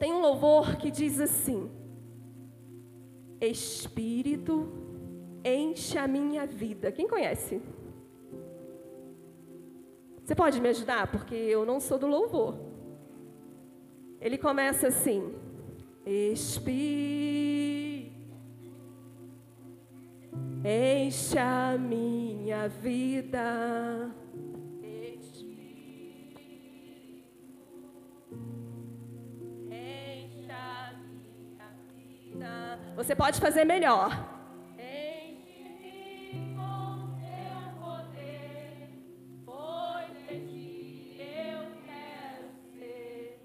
Tem um louvor que diz assim: Espírito, enche a minha vida. Quem conhece? Você pode me ajudar? Porque eu não sou do louvor. Ele começa assim: Espírito, enche a minha vida. Você pode fazer melhor. Enche-me com teu poder, pois de ti eu quero ser.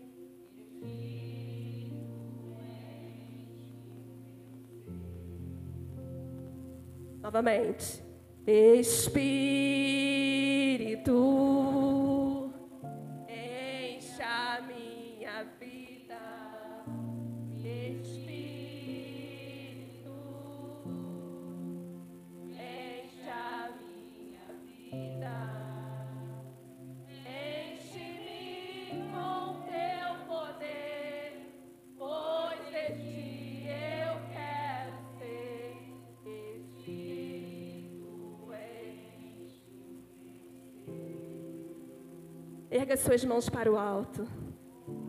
Novamente. Espírito, enche a minha vida. Erga suas mãos para o alto.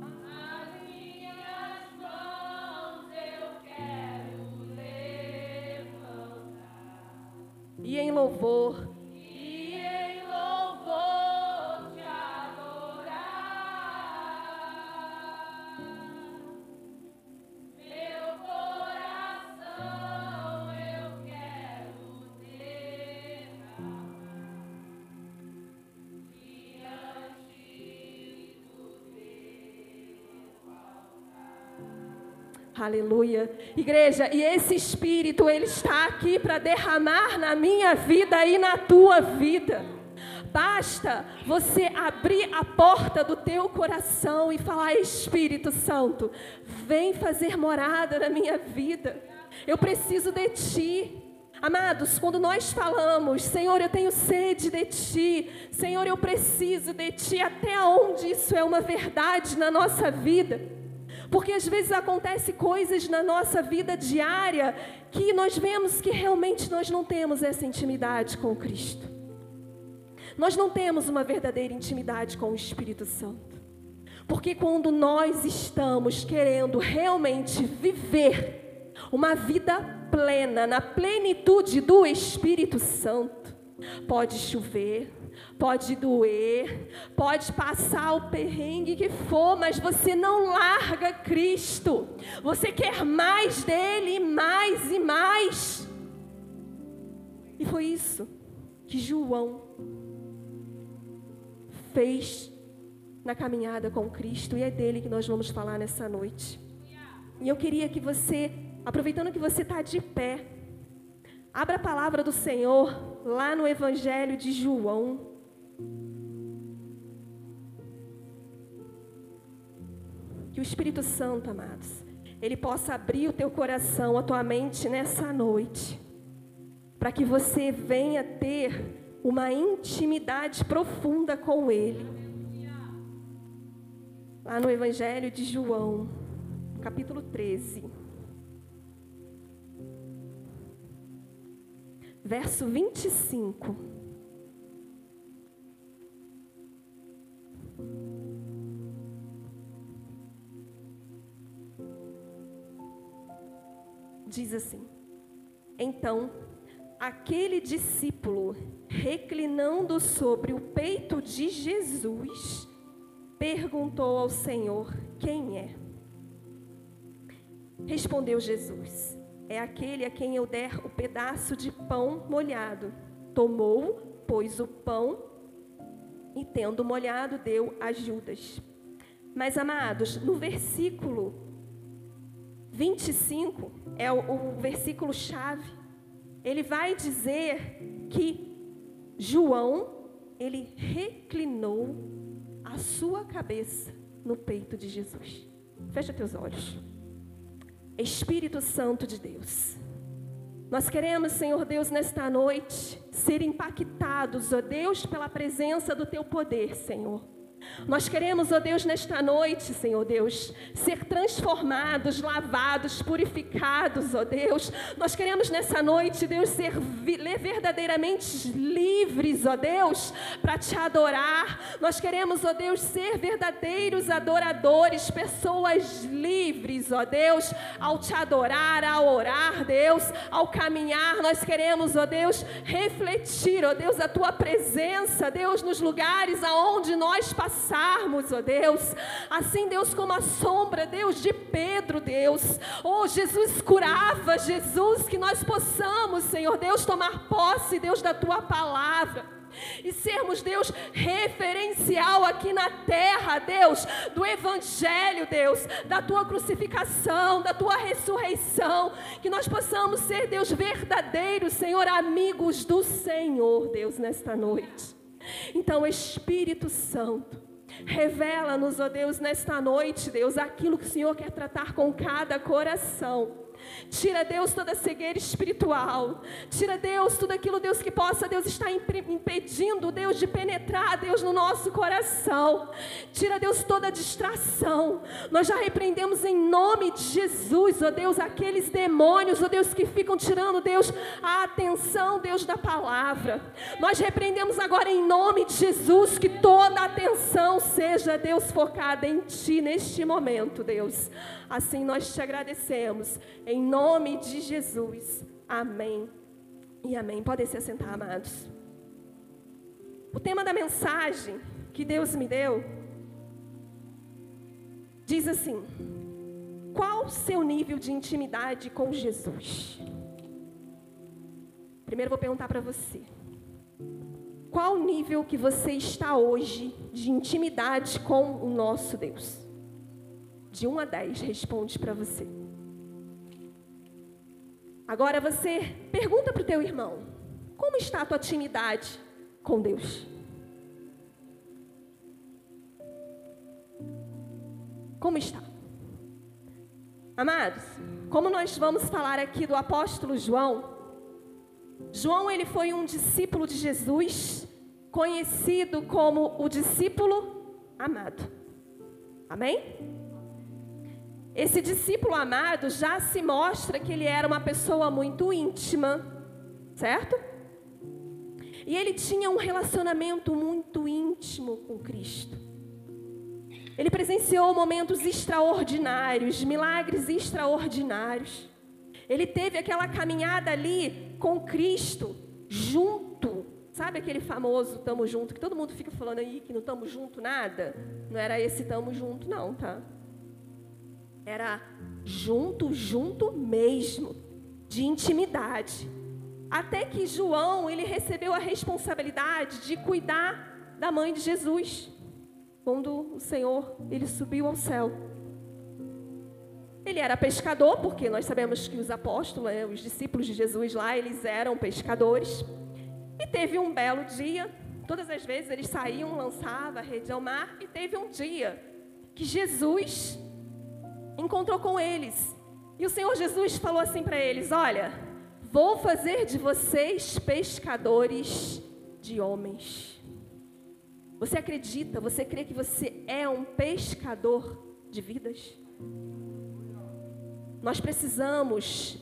As minhas mãos eu quero levantar. E em louvor. E em louvor te adorar. Meu coração eu quero derramar. Aleluia. Igreja, e esse Espírito, ele está aqui para derramar na minha vida e na tua vida. Basta você abrir a porta do teu coração e falar: Espírito Santo, vem fazer morada na minha vida. Eu preciso de ti. Amados, quando nós falamos: Senhor, eu tenho sede de ti, Senhor, eu preciso de ti, até onde isso é uma verdade na nossa vida? Porque às vezes acontecem coisas na nossa vida diária que nós vemos que realmente nós não temos essa intimidade com Cristo. Nós não temos uma verdadeira intimidade com o Espírito Santo. Porque quando nós estamos querendo realmente viver uma vida plena, na plenitude do Espírito Santo, pode chover, pode doer, pode passar o perrengue que for, mas você não larga Cristo. Você quer mais dele, mais e mais. E foi isso que João fez na caminhada com Cristo, e é dele que nós vamos falar nessa noite. E eu queria que você, aproveitando que você está de pé, abra a palavra do Senhor lá no Evangelho de João. Que o Espírito Santo, amados, ele possa abrir o teu coração, a tua mente nessa noite, para que você venha ter uma intimidade profunda com ele. Lá no Evangelho de João, capítulo 13. Verso 25. Diz assim: então, aquele discípulo, reclinando sobre o peito de Jesus, perguntou ao Senhor: quem é? Respondeu Jesus: é aquele a quem eu der o pedaço de pão molhado. Tomou, pois, o pão e, tendo molhado, deu a Judas. Mas, amados, no versículo 25, é o versículo chave, ele vai dizer que João, ele reclinou a sua cabeça no peito de Jesus. Fecha teus olhos. Espírito Santo de Deus, nós queremos, Senhor Deus, nesta noite, ser impactados, ó Deus, pela presença do Teu poder, Senhor. Nós queremos, ó Deus, nesta noite, Senhor Deus, ser transformados, lavados, purificados, ó Deus. Nós queremos nessa noite, Deus, ser verdadeiramente livres, ó Deus, para te adorar. Nós queremos, ó Deus, ser verdadeiros adoradores, pessoas livres, ó Deus, ao te adorar, ao orar, Deus, ao caminhar. Nós queremos, ó Deus, refletir, ó Deus, a tua presença, Deus, nos lugares aonde nós passarmos, ó Deus. Assim, Deus, como a sombra, Deus, de Pedro, Deus. Oh, Jesus curava, Jesus, que nós possamos, Senhor Deus, tomar posse, Deus, da tua palavra. E sermos, Deus, referencial aqui na terra, Deus, do Evangelho, Deus, da tua crucificação, da tua ressurreição, que nós possamos ser, Deus, verdadeiros, Senhor, amigos do Senhor, Deus, nesta noite. Então, Espírito Santo, revela-nos, ó Deus, nesta noite, Deus, aquilo que o Senhor quer tratar com cada coração. Tira, Deus, toda cegueira espiritual. Tira, Deus, tudo aquilo, Deus, que possa, Deus, estar impedindo, Deus, de penetrar, Deus, no nosso coração. Tira, Deus, toda distração. Nós já repreendemos em nome de Jesus, ó Deus, aqueles demônios, ó Deus, que ficam tirando, Deus, a atenção, Deus, da palavra. Nós repreendemos agora em nome de Jesus que toda a atenção seja, Deus, focada em Ti neste momento, Deus. Assim nós te agradecemos, em nome de Jesus, amém e amém. Podem se assentar, amados. O tema da mensagem que Deus me deu diz assim: qual o seu nível de intimidade com Jesus? Primeiro vou perguntar para você, qual o nível que você está hoje de intimidade com o nosso Deus? De 1 a 10, responde para você. Agora você pergunta para o teu irmão, como está a tua intimidade com Deus? Como está? Amados, como nós vamos falar aqui do apóstolo João, João, ele foi um discípulo de Jesus, conhecido como o discípulo amado. Amém? Esse discípulo amado já se mostra que ele era uma pessoa muito íntima, certo? E ele tinha um relacionamento muito íntimo com Cristo. Ele presenciou momentos extraordinários, milagres extraordinários. Ele teve aquela caminhada ali com Cristo, junto. Sabe aquele famoso tamo junto, que todo mundo fica falando aí que não tamo junto nada? Não era esse tamo junto não, tá? Era junto mesmo, de intimidade. Até que João, ele recebeu a responsabilidade de cuidar da mãe de Jesus, quando o Senhor, ele subiu ao céu. Ele era pescador, porque nós sabemos que os apóstolos, os discípulos de Jesus lá, eles eram pescadores. E teve um belo dia, todas as vezes eles saíam, lançavam a rede ao mar, e teve um dia que Jesus encontrou com eles. E o Senhor Jesus falou assim para eles: olha, vou fazer de vocês pescadores de homens. Você acredita, você crê que você é um pescador de vidas? Nós precisamos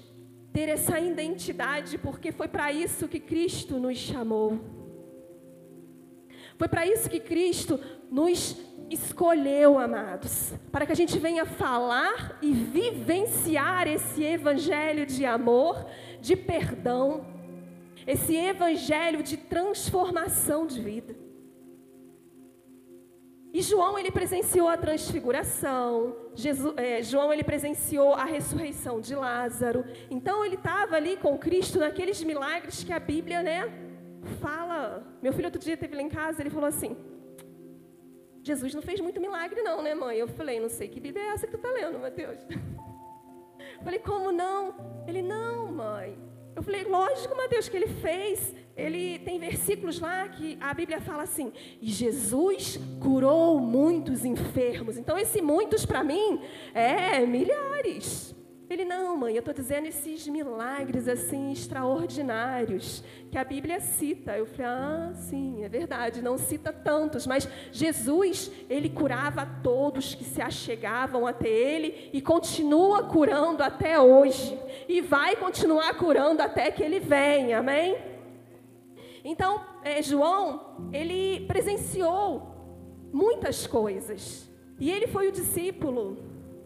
ter essa identidade, porque foi para isso que Cristo nos chamou. Foi para isso que Cristo nos escolheu, amados, para que a gente venha falar e vivenciar esse evangelho de amor, de perdão, esse evangelho de transformação de vida. E João, ele presenciou a transfiguração, João, ele presenciou a ressurreição de Lázaro. Então, ele estava ali com Cristo naqueles milagres que a Bíblia, fala. Meu filho outro dia esteve lá em casa, ele falou assim: Jesus não fez muito milagre não, né, mãe? Eu falei: não sei que Bíblia é essa que tu está lendo, Mateus. Eu falei: como não? Ele: não, mãe. Eu falei: lógico, Mateus, que ele fez. Ele tem versículos lá que a Bíblia fala assim: e Jesus curou muitos enfermos. Então, esse muitos para mim é milhares. Ele, não, mãe, eu estou dizendo esses milagres assim extraordinários que a Bíblia cita. Eu falei, ah, sim, é verdade, não cita tantos, mas Jesus, ele curava todos que se achegavam até ele e continua curando até hoje. E vai continuar curando até que ele venha, amém? Então, João, ele presenciou muitas coisas. E ele foi o discípulo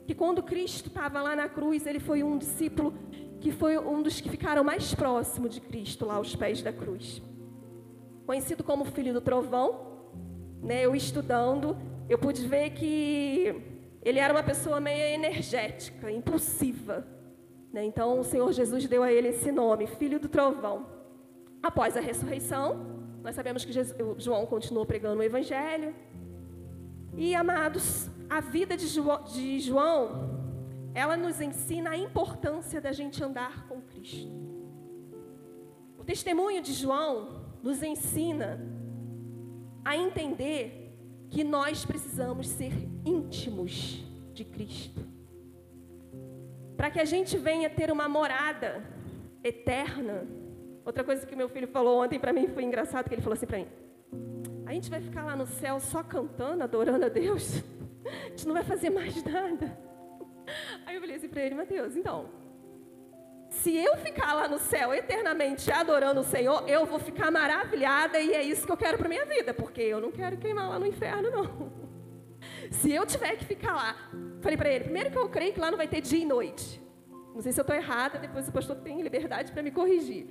que quando Cristo estava lá na cruz, ele foi um discípulo que foi um dos que ficaram mais próximos de Cristo, lá aos pés da cruz. Conhecido como filho do trovão, né? Eu estudando, eu pude ver que ele era uma pessoa meio energética, impulsiva, né? Então o Senhor Jesus deu a ele esse nome, filho do trovão. Após a ressurreição, nós sabemos que João continuou pregando o evangelho. E, amados, a vida de João, ela nos ensina a importância da gente andar com Cristo. O testemunho de João nos ensina a entender que nós precisamos ser íntimos de Cristo. Para que a gente venha ter uma morada eterna. Outra coisa que meu filho falou ontem para mim foi engraçado, que ele falou assim para mim: a gente vai ficar lá no céu só cantando, adorando a Deus? A gente não vai fazer mais nada. Aí eu falei assim para ele: Mateus, então, se eu ficar lá no céu eternamente adorando o Senhor, eu vou ficar maravilhada e é isso que eu quero para minha vida, porque eu não quero queimar lá no inferno, não. Se eu tiver que ficar lá, falei para ele, primeiro que eu creio que lá não vai ter dia e noite. Não sei se eu estou errada, depois o pastor tem liberdade para me corrigir.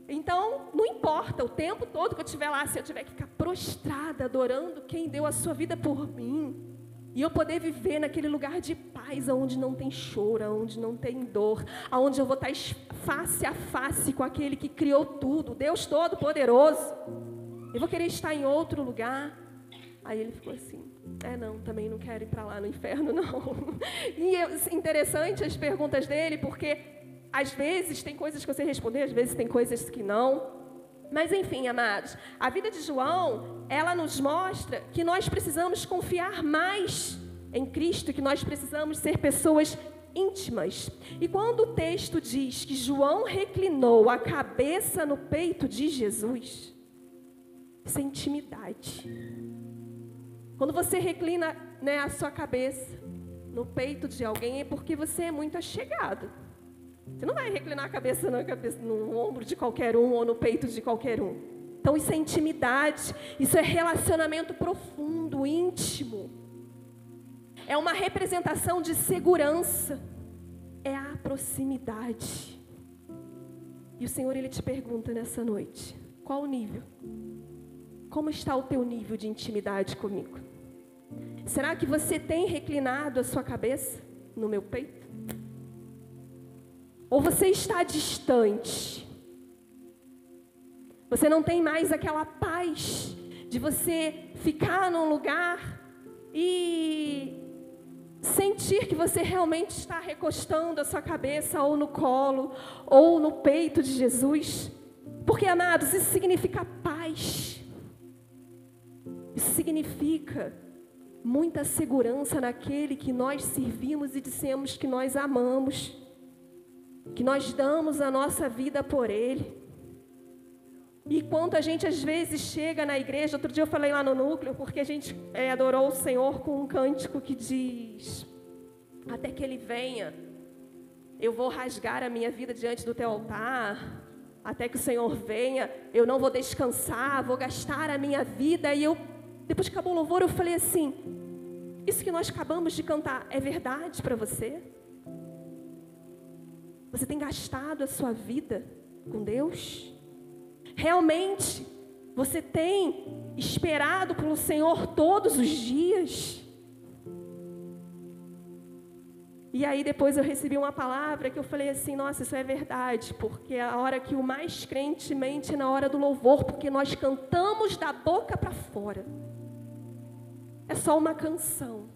Então, não importa, o tempo todo que eu estiver lá, se eu tiver que ficar prostrada, adorando quem deu a sua vida por mim, e eu poder viver naquele lugar de paz, onde não tem choro, onde não tem dor, onde eu vou estar face a face com aquele que criou tudo, Deus Todo-Poderoso, eu vou querer estar em outro lugar. Aí ele ficou assim, não, também não quero ir para lá no inferno, não. E interessante as perguntas dele, porque às vezes tem coisas que você responder, às vezes tem coisas que não. Mas enfim, amados, a vida de João, ela nos mostra que nós precisamos confiar mais em Cristo, que nós precisamos ser pessoas íntimas. E quando o texto diz que João reclinou a cabeça no peito de Jesus, isso é intimidade. Quando você reclina, a sua cabeça no peito de alguém, é porque você é muito achegado. Você não vai reclinar a cabeça no ombro de qualquer um ou no peito de qualquer um. Então isso é intimidade, isso é relacionamento profundo, íntimo. É uma representação de segurança. É a proximidade. E o Senhor, Ele te pergunta nessa noite, qual o nível? Como está o teu nível de intimidade comigo? Será que você tem reclinado a sua cabeça no meu peito? Ou você está distante? Você não tem mais aquela paz de você ficar num lugar e sentir que você realmente está recostando a sua cabeça ou no colo ou no peito de Jesus? Porque, amados, isso significa paz. Isso significa muita segurança naquele que nós servimos e dissemos que nós amamos, que nós damos a nossa vida por Ele. E quando a gente às vezes chega na igreja, outro dia eu falei lá no núcleo, porque a gente adorou o Senhor com um cântico que diz: até que Ele venha, eu vou rasgar a minha vida diante do teu altar. Até que o Senhor venha, eu não vou descansar, vou gastar a minha vida. E depois que acabou o louvor, eu falei assim: isso que nós acabamos de cantar é verdade para você? Você tem gastado a sua vida com Deus? Realmente, você tem esperado pelo Senhor todos os dias? E aí depois eu recebi uma palavra que eu falei assim: nossa, isso é verdade, porque a hora que o mais crente mente é na hora do louvor, porque nós cantamos da boca para fora. É só uma canção.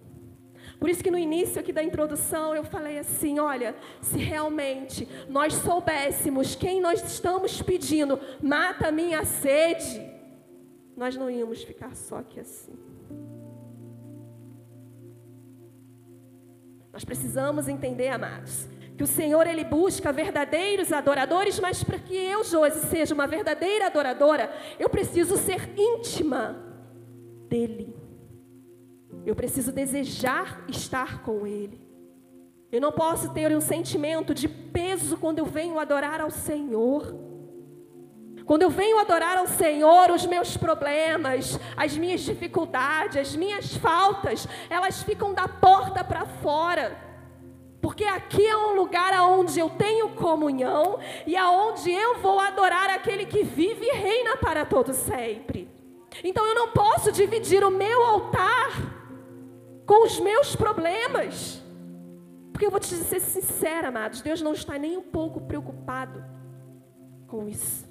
Por isso que no início aqui da introdução eu falei assim: olha, se realmente nós soubéssemos quem nós estamos pedindo, mata a minha sede, nós não íamos ficar só aqui assim. Nós precisamos entender, amados, que o Senhor, Ele busca verdadeiros adoradores, mas para que eu, Josi, seja uma verdadeira adoradora, eu preciso ser íntima dEle. Eu preciso desejar estar com Ele. Eu não posso ter um sentimento de peso quando eu venho adorar ao Senhor. Quando eu venho adorar ao Senhor, os meus problemas, as minhas dificuldades, as minhas faltas, elas ficam da porta para fora. Porque aqui é um lugar onde eu tenho comunhão e aonde eu vou adorar aquele que vive e reina para todo sempre. Então eu não posso dividir o meu altar com os meus problemas. Porque eu vou te ser sincera, amados, Deus não está nem um pouco preocupado com isso.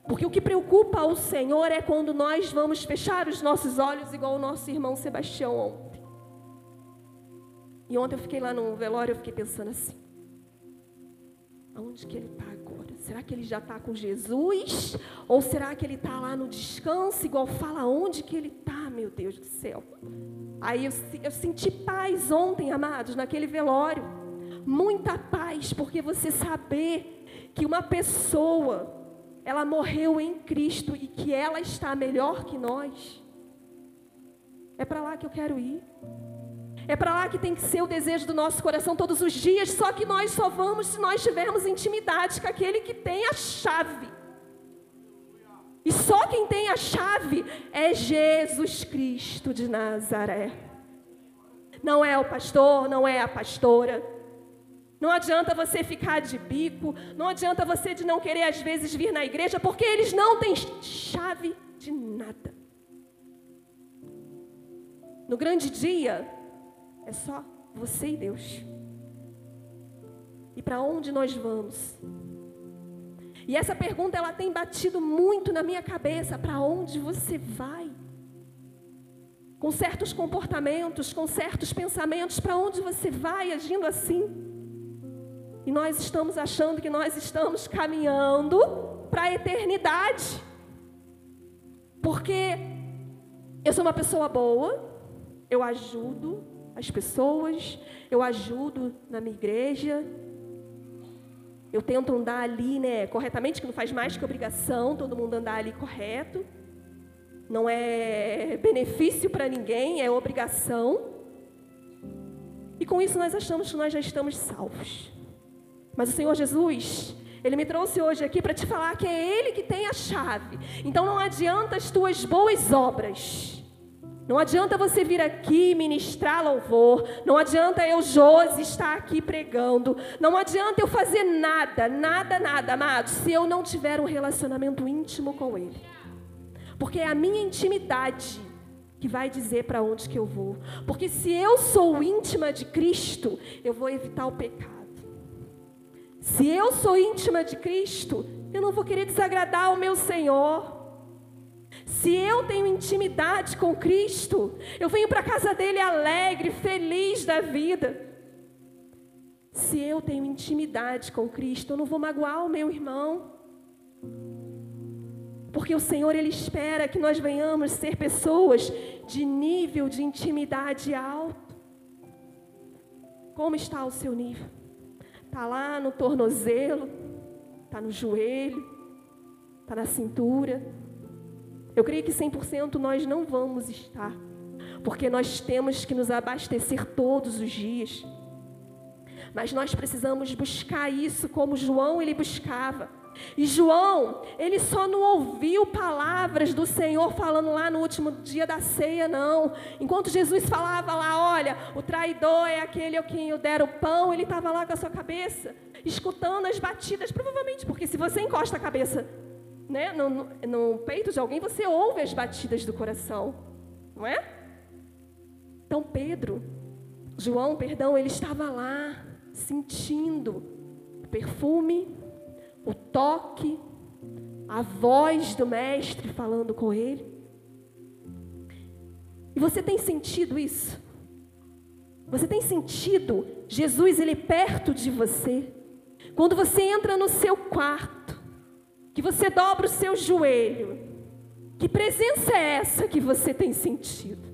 Porque o que preocupa o Senhor é quando nós vamos fechar os nossos olhos, igual o nosso irmão Sebastião ontem. E ontem eu fiquei lá no velório, eu fiquei pensando assim, aonde que ele está agora? Será que ele já está com Jesus? Ou será que ele está lá no descanso, igual fala, onde que ele está, meu Deus do céu? Aí eu senti paz ontem, amados, naquele velório. Muita paz, porque você saber que uma pessoa, ela morreu em Cristo e que ela está melhor que nós. É para lá que eu quero ir. É para lá que tem que ser o desejo do nosso coração todos os dias, só que nós só vamos se nós tivermos intimidade com aquele que tem a chave. E só quem tem a chave é Jesus Cristo de Nazaré. Não é o pastor, não é a pastora. Não adianta você ficar de bico, não adianta você de não querer às vezes vir na igreja, porque eles não têm chave de nada. No grande dia, é só você e Deus. E para onde nós vamos? E essa pergunta, ela tem batido muito na minha cabeça. Para onde você vai? Com certos comportamentos, com certos pensamentos, para onde você vai agindo assim? E nós estamos achando que nós estamos caminhando para a eternidade. Porque eu sou uma pessoa boa, eu ajudo as pessoas, eu ajudo na minha igreja, eu tento andar ali, corretamente, que não faz mais que obrigação, todo mundo andar ali correto, não é benefício para ninguém, é obrigação, e com isso nós achamos que nós já estamos salvos. Mas o Senhor Jesus, Ele me trouxe hoje aqui para te falar que é Ele que tem a chave. Então não adianta as tuas boas obras. Não adianta você vir aqui ministrar louvor. Não adianta eu, Josi, estar aqui pregando. Não adianta eu fazer nada, amados, se eu não tiver um relacionamento íntimo com Ele. Porque é a minha intimidade que vai dizer para onde que eu vou. Porque se eu sou íntima de Cristo, eu vou evitar o pecado. Se eu sou íntima de Cristo, eu não vou querer desagradar o meu Senhor. Se eu tenho intimidade com Cristo, eu venho para a casa dele alegre, feliz da vida. Se eu tenho intimidade com Cristo, eu não vou magoar o meu irmão. Porque o Senhor, Ele espera que nós venhamos ser pessoas de nível de intimidade alto. Como está o seu nível? Está lá no tornozelo, está no joelho, está na cintura. Eu creio que 100% nós não vamos estar, porque nós temos que nos abastecer todos os dias. Mas nós precisamos buscar isso como João ele buscava. E João, ele só não ouviu palavras do Senhor falando lá no último dia da ceia, não. Enquanto Jesus falava lá, olha, o traidor é aquele a quem eu der o pão, ele estava lá com a sua cabeça, escutando as batidas, provavelmente, porque se você encosta a cabeça no peito de alguém, você ouve as batidas do coração, não é? Então João, ele estava lá, sentindo o perfume, o toque, a voz do mestre falando com ele. E você tem sentido isso? Você tem sentido Jesus, ele perto de você? Quando você entra no seu quarto, que você dobra o seu joelho, que presença é essa que você tem sentido?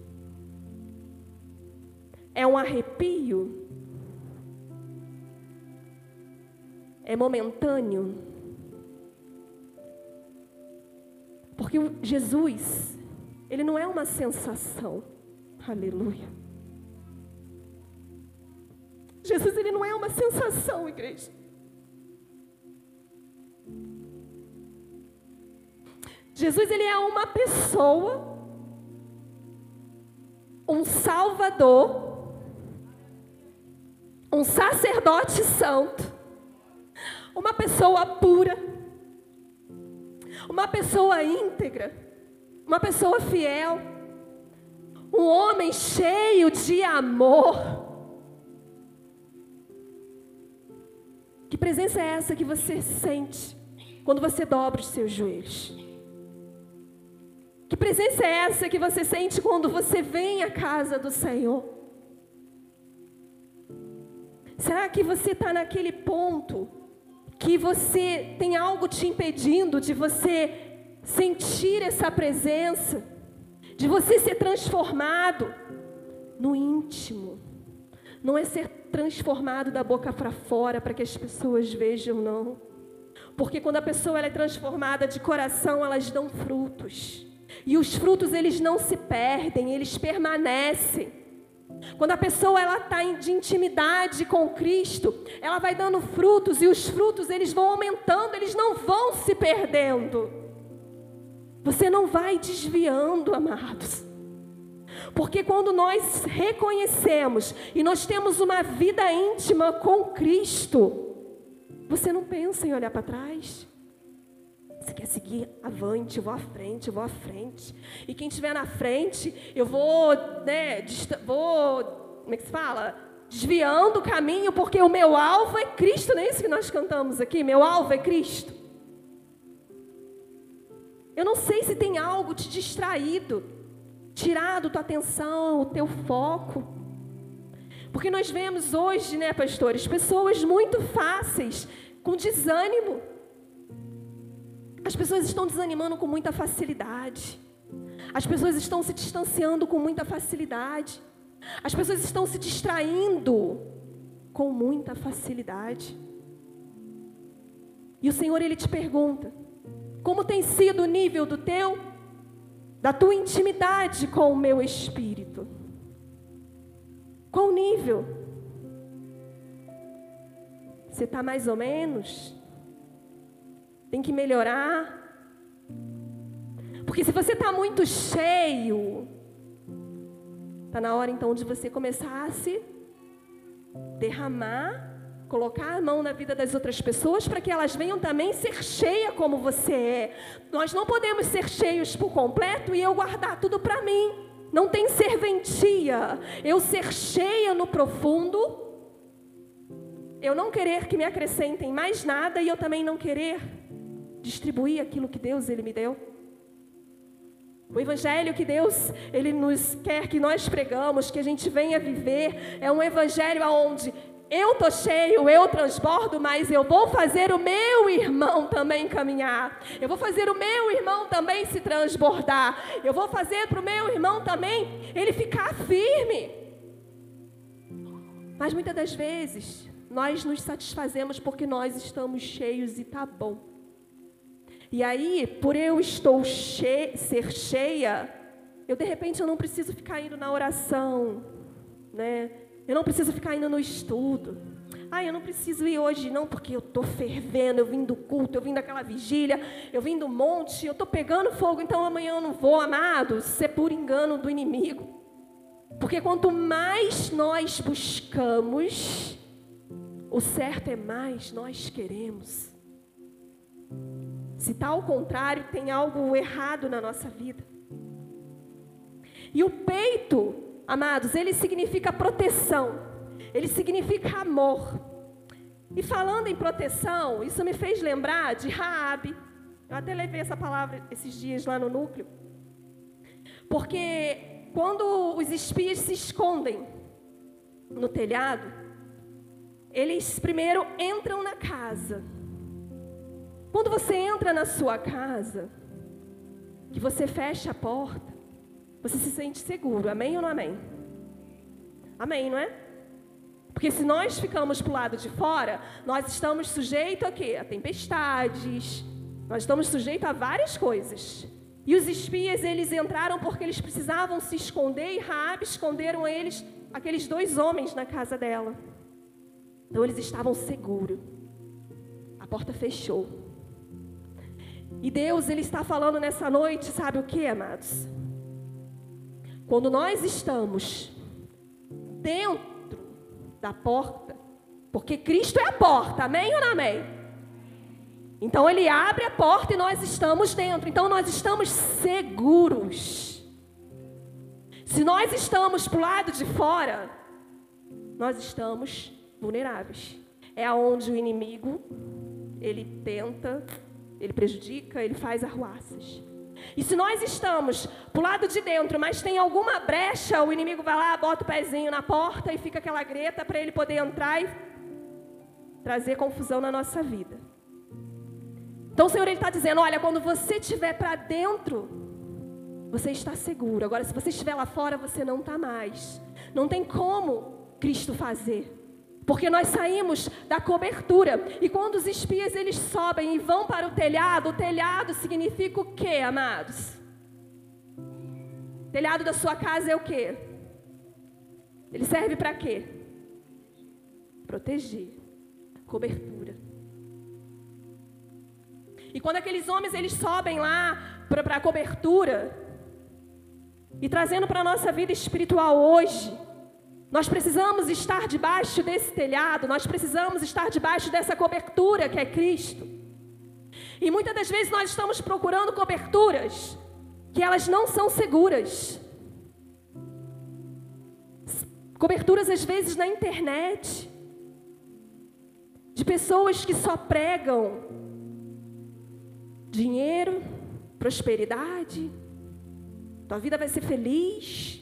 É um arrepio? é momentâneo. Porque Jesus, ele não é uma sensação. Aleluia. Jesus, ele não é uma sensação, igreja. Jesus, ele é uma pessoa, um Salvador, um sacerdote santo, uma pessoa pura, uma pessoa íntegra, uma pessoa fiel, um homem cheio de amor. Que presença é essa que você sente quando você dobra os seus joelhos? Que presença é essa que você sente quando você vem à casa do Senhor? Será que você está naquele ponto que você tem algo te impedindo de você sentir essa presença, de você ser transformado no íntimo? Não é ser transformado da boca para fora para que as pessoas vejam, não. Porque quando a pessoa ela é transformada de coração, elas dão frutos. E os frutos, eles não se perdem, eles permanecem. Quando a pessoa ela está de intimidade com Cristo, ela vai dando frutos, e os frutos eles vão aumentando, eles não vão se perdendo. Você não vai desviando, amados. Porque quando nós reconhecemos e nós temos uma vida íntima com Cristo, você não pensa em olhar para trás. Você quer seguir avante, eu vou à frente, eu vou à frente. E quem estiver na frente, eu vou, como é que se fala? Desviando o caminho, porque o meu alvo é Cristo. Não é isso que nós cantamos aqui? Meu alvo é Cristo. Eu não sei se tem algo te distraído, tirado tua atenção, o teu foco. Porque nós vemos hoje, né, pastores, pessoas muito fáceis, com desânimo. As pessoas estão desanimando com muita facilidade. As pessoas estão se distanciando com muita facilidade. As pessoas estão se distraindo com muita facilidade. E o Senhor, Ele te pergunta: como tem sido o nível da tua intimidade com o meu Espírito? Qual o nível? Você está mais ou menos? Tem que melhorar. Porque se você está muito cheio, está na hora então de você começar a se derramar, colocar a mão na vida das outras pessoas para que elas venham também ser cheias como você é. Nós não podemos ser cheios por completo e eu guardar tudo para mim. Não tem serventia. Eu ser cheia no profundo, eu não querer que me acrescentem mais nada e eu também não querer distribuir aquilo que Deus Ele me deu. O evangelho que Deus Ele nos quer que nós pregamos, que a gente venha viver, é um evangelho onde eu estou cheio, eu transbordo, mas eu vou fazer o meu irmão também caminhar. Eu vou fazer o meu irmão também se transbordar. Eu vou fazer para o meu irmão também ele ficar firme. Mas muitas das vezes nós nos satisfazemos porque nós estamos cheios e está bom. E aí, por eu ser cheia, eu de repente eu não preciso ficar indo na oração, né? Eu não preciso ficar indo no estudo. Eu não preciso ir hoje não, porque eu estou fervendo, eu vim do culto, eu vim daquela vigília, eu vim do monte, eu estou pegando fogo, então amanhã eu não vou, amados. Isso é por engano do inimigo. Porque quanto mais nós buscamos, o certo é mais nós queremos. Se está ao contrário, tem algo errado na nossa vida. E o peito, amados, ele significa proteção. Ele significa amor. E falando em proteção, isso me fez lembrar de Raabe. Eu até levei essa palavra esses dias lá no núcleo. Porque quando os espias se escondem no telhado, eles primeiro entram na casa. Quando você entra na sua casa, que você fecha a porta, você se sente seguro, amém ou não amém? Amém, não é? Porque se nós ficamos para o lado de fora, nós estamos sujeitos a quê? A tempestades, nós estamos sujeitos a várias coisas. E os espias, eles entraram porque eles precisavam se esconder, e Raabe esconderam eles, aqueles 2 homens na casa dela. Então eles estavam seguros. A porta fechou. E Deus, Ele está falando nessa noite, sabe o que, amados? Quando nós estamos dentro da porta, porque Cristo é a porta, amém ou não amém? Então Ele abre a porta e nós estamos dentro, então nós estamos seguros. Se nós estamos para o lado de fora, nós estamos vulneráveis. É aonde o inimigo, ele tenta, ele prejudica, ele faz arruaças. E se nós estamos pro lado de dentro, mas tem alguma brecha, o inimigo vai lá, bota o pezinho na porta e fica aquela greta para ele poder entrar e trazer confusão na nossa vida. Então o Senhor, Ele está dizendo, olha, quando você estiver para dentro, você está seguro. Agora, se você estiver lá fora, você não está mais. Não tem como Cristo fazer. Porque nós saímos da cobertura. E quando os espias, eles sobem e vão para o telhado significa o quê, amados? O telhado da sua casa é o quê? Ele serve para quê? Proteger. Cobertura. E quando aqueles homens, eles sobem lá para a cobertura, e trazendo para a nossa vida espiritual hoje, nós precisamos estar debaixo desse telhado, nós precisamos estar debaixo dessa cobertura que é Cristo. E muitas das vezes nós estamos procurando coberturas que elas não são seguras. Coberturas às vezes na internet, de pessoas que só pregam dinheiro, prosperidade, tua vida vai ser feliz.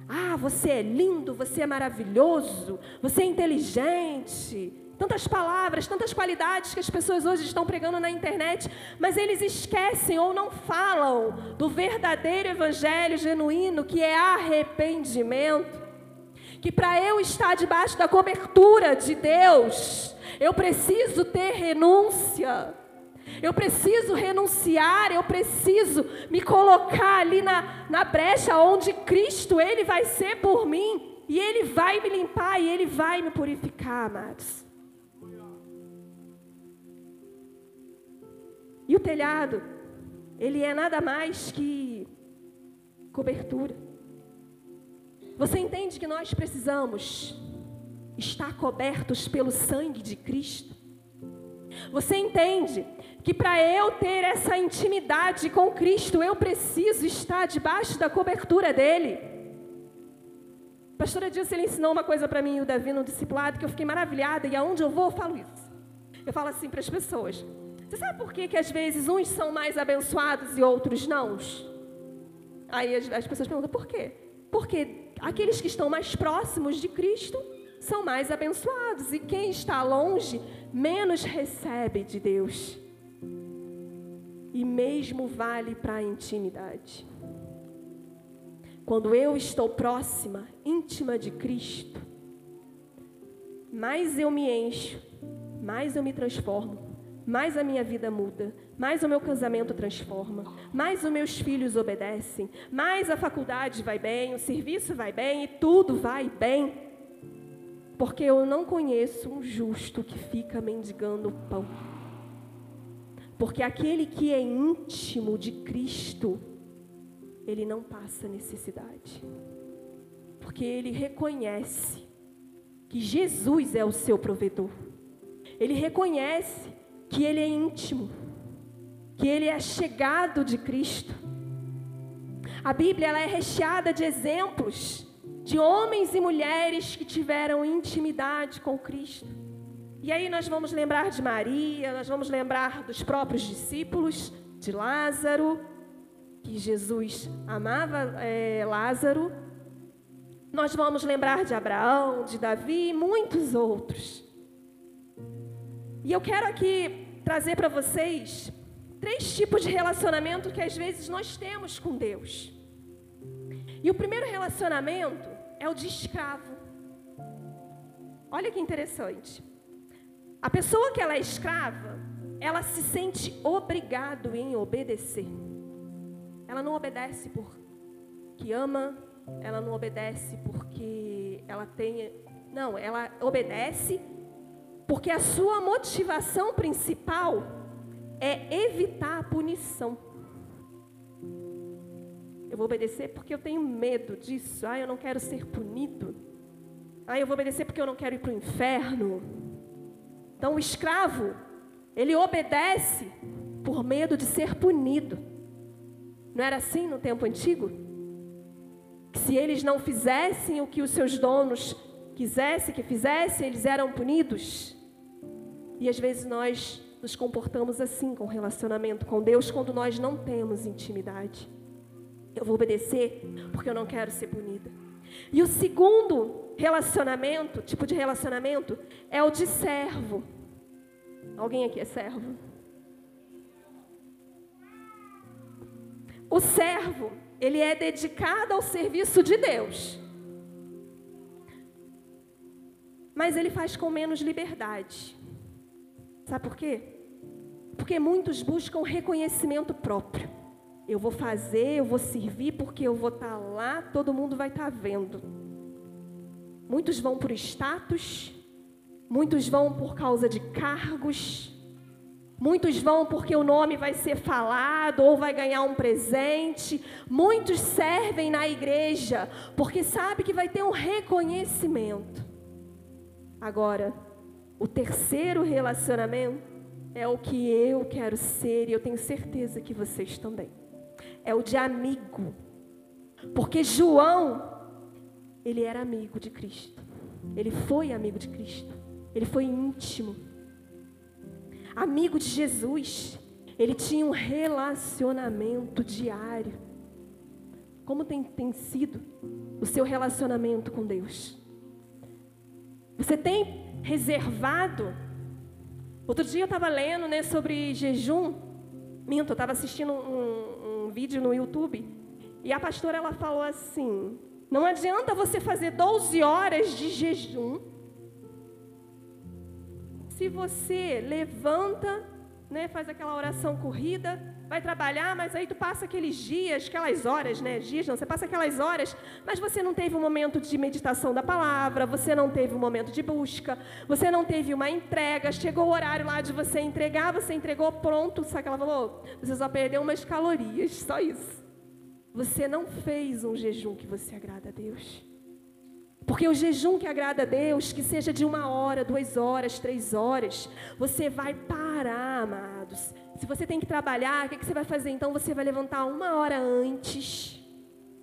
Ah, você é lindo, você é maravilhoso, você é inteligente. Tantas palavras, tantas qualidades que as pessoas hoje estão pregando na internet, mas eles esquecem ou não falam do verdadeiro evangelho genuíno, que é arrependimento. Que para eu estar debaixo da cobertura de Deus, eu preciso ter renúncia. Eu preciso renunciar, eu preciso me colocar ali na brecha onde Cristo, Ele vai ser por mim. E Ele vai me limpar e Ele vai me purificar, amados. E o telhado, ele é nada mais que cobertura. Você entende que nós precisamos estar cobertos pelo sangue de Cristo? Você entende que para eu ter essa intimidade com Cristo, eu preciso estar debaixo da cobertura dEle? A pastora Dilce, ele ensinou uma coisa para mim e o Davi no discipulado, que eu fiquei maravilhada, e aonde eu vou eu falo isso. Eu falo assim para as pessoas: você sabe por que às vezes uns são mais abençoados e outros não? Aí as pessoas perguntam, por quê? Porque aqueles que estão mais próximos de Cristo são mais abençoados, e quem está longe menos recebe de Deus. E mesmo vale para a intimidade. Quando eu estou próxima, íntima de Cristo, mais eu me encho, mais eu me transformo, mais a minha vida muda, mais o meu casamento transforma, mais os meus filhos obedecem, mais a faculdade vai bem, o serviço vai bem e tudo vai bem. Porque eu não conheço um justo que fica mendigando pão. Porque aquele que é íntimo de Cristo, ele não passa necessidade. Porque ele reconhece que Jesus é o seu provedor. Ele reconhece que ele é íntimo, que ele é chegado de Cristo. A Bíblia, ela é recheada de exemplos de homens e mulheres que tiveram intimidade com Cristo. E aí nós vamos lembrar de Maria, nós vamos lembrar dos próprios discípulos, de Lázaro, que Jesus amava Lázaro. Nós vamos lembrar de Abraão, de Davi e muitos outros. E eu quero aqui trazer para vocês 3 tipos de relacionamento que às vezes nós temos com Deus. E o primeiro relacionamento é o de escravo. olha que interessante. A pessoa que ela é escrava, ela se sente obrigada em obedecer. Ela não obedece porque ama, ela não obedece porque ela tem... Não, ela obedece porque a sua motivação principal é evitar a punição. Eu vou obedecer porque eu tenho medo disso. Eu não quero ser punido. Eu vou obedecer porque eu não quero ir para o inferno. Então o escravo, ele obedece por medo de ser punido. Não era assim no tempo antigo? Que se eles não fizessem o que os seus donos quisessem que fizessem, eles eram punidos. E às vezes nós nos comportamos assim com o relacionamento com Deus quando nós não temos intimidade. Eu vou obedecer porque eu não quero ser punida. E o segundo relacionamento, tipo de relacionamento, é o de servo. Alguém aqui é servo? O servo, ele é dedicado ao serviço de Deus. Mas ele faz com menos liberdade. Sabe por quê? Porque muitos buscam reconhecimento próprio. Eu vou fazer, eu vou servir porque eu vou estar lá, todo mundo vai estar vendo. Muitos vão por status, muitos vão por causa de cargos, muitos vão porque o nome vai ser falado ou vai ganhar um presente. Muitos servem na igreja porque sabe que vai ter um reconhecimento. Agora, o terceiro relacionamento é o que eu quero ser e eu tenho certeza que vocês também. É o de amigo. Porque João, ele era amigo de Cristo. Ele foi amigo de Cristo. Ele foi íntimo. Amigo de Jesus. Ele tinha um relacionamento diário. Como tem sido o seu relacionamento com Deus? Você tem reservado? Outro dia eu estava lendo, sobre jejum. Eu estava assistindo um vídeo no YouTube. E a pastora, ela falou assim: não adianta você fazer 12 horas de jejum se você levanta, faz aquela oração corrida, vai trabalhar, mas aí tu passa aqueles dias, aquelas horas, dias não, você passa aquelas horas, mas você não teve um momento de meditação da palavra, você não teve um momento de busca, você não teve uma entrega, chegou o horário lá de você entregar, você entregou, pronto, sabe que ela falou? Você só perdeu umas calorias, só isso. Você não fez um jejum que você agrada a Deus. Porque o jejum que agrada a Deus, que seja de 1 hora, 2 horas, 3 horas, você vai parar, amados. Se você tem que trabalhar, o que você vai fazer? Então você vai levantar 1 hora antes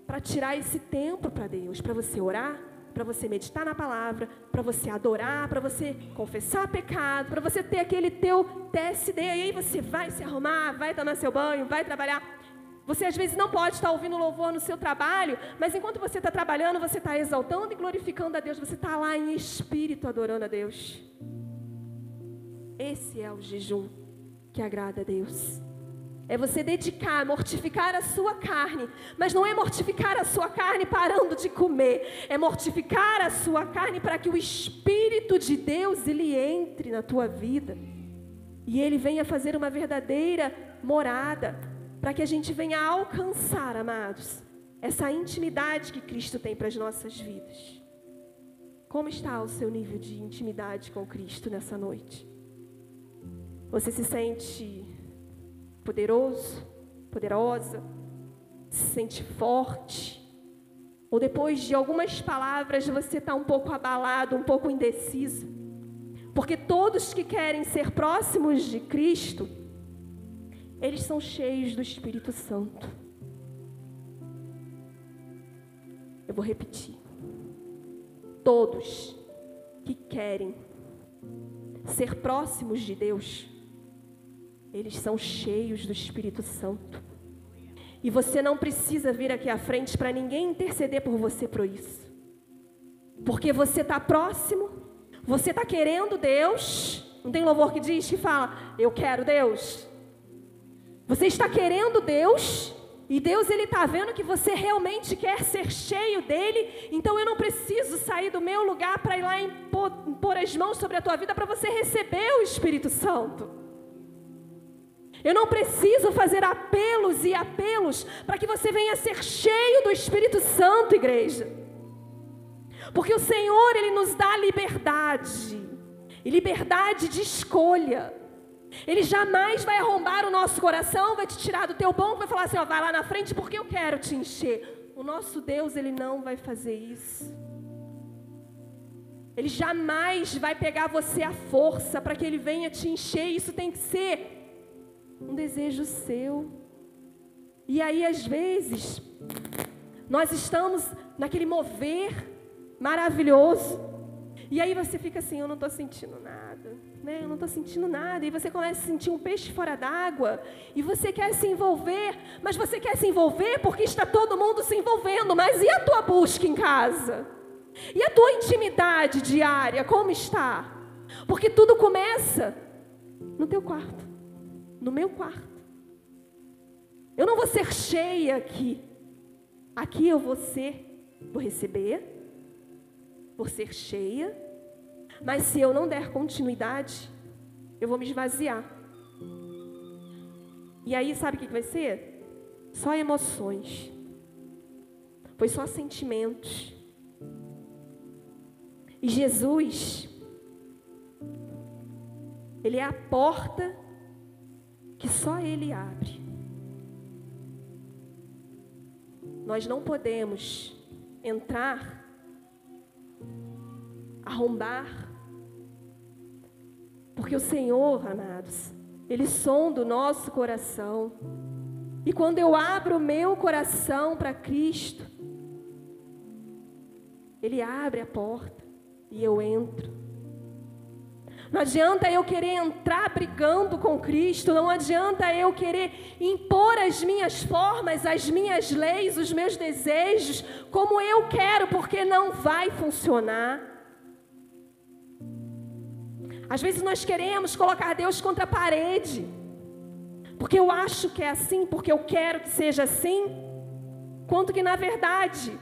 para tirar esse tempo para Deus, para você orar, para você meditar na palavra, para você adorar, para você confessar pecado, para você ter aquele teu TSD, e aí você vai se arrumar, vai tomar seu banho, vai trabalhar. Você às vezes não pode estar ouvindo louvor no seu trabalho, mas enquanto você está trabalhando, você está exaltando e glorificando a Deus, você está lá em espírito adorando a Deus. Esse é o jejum que agrada a Deus. É você dedicar, mortificar a sua carne, mas não é mortificar a sua carne parando de comer, é mortificar a sua carne para que o Espírito de Deus, ele entre na tua vida, e ele venha fazer uma verdadeira morada, para que a gente venha alcançar, amados, essa intimidade que Cristo tem para as nossas vidas. Como está o seu nível de intimidade com Cristo nessa noite? Você se sente poderoso, poderosa? Se sente forte? Ou depois de algumas palavras você está um pouco abalado, um pouco indeciso? Porque todos que querem ser próximos de Cristo, eles são cheios do Espírito Santo. Eu vou repetir. Todos que querem ser próximos de Deus, eles são cheios do Espírito Santo. E você não precisa vir aqui à frente para ninguém interceder por você por isso. Porque você está próximo, você está querendo Deus. Não tem louvor que diz, que fala, eu quero Deus. Você está querendo Deus E Deus, Ele está vendo que você realmente quer ser cheio dEle. Então eu não preciso sair do meu lugar para ir lá impor as mãos sobre a tua vida para você receber o Espírito Santo. Eu não preciso fazer apelos e apelos para que você venha ser cheio do Espírito Santo, igreja. Porque o Senhor, Ele nos dá liberdade. E liberdade de escolha. Ele jamais vai arrombar o nosso coração, vai te tirar do teu banco, vai falar assim, ó, vai lá na frente porque eu quero te encher. O nosso Deus, Ele não vai fazer isso. Ele jamais vai pegar você à força para que Ele venha te encher. Isso tem que ser um desejo seu. E aí, às vezes, nós estamos naquele mover maravilhoso. E aí você fica assim, eu não estou sentindo nada, né? Eu não estou sentindo nada. E você começa a sentir um peixe fora d'água. E você quer se envolver, mas você quer se envolver porque está todo mundo se envolvendo. Mas e a tua busca em casa? E a tua intimidade diária, como está? Porque tudo começa no teu quarto, no meu quarto. Eu não vou ser cheia aqui. Aqui eu vou receber, vou ser cheia, mas se eu não der continuidade, eu vou me esvaziar. E aí sabe o que vai ser? Só emoções. Foi só sentimentos. E Jesus, Ele é a porta que só Ele abre. Nós não podemos entrar, arrombar, porque o Senhor, amados, Ele sonda o nosso coração. E quando eu abro o meu coração para Cristo, Ele abre a porta e eu entro. Não adianta eu querer entrar brigando com Cristo, não adianta eu querer impor as minhas formas, as minhas leis, os meus desejos, como eu quero, porque não vai funcionar. Às vezes nós queremos colocar Deus contra a parede, porque eu acho que é assim, porque eu quero que seja assim, quanto que na verdade,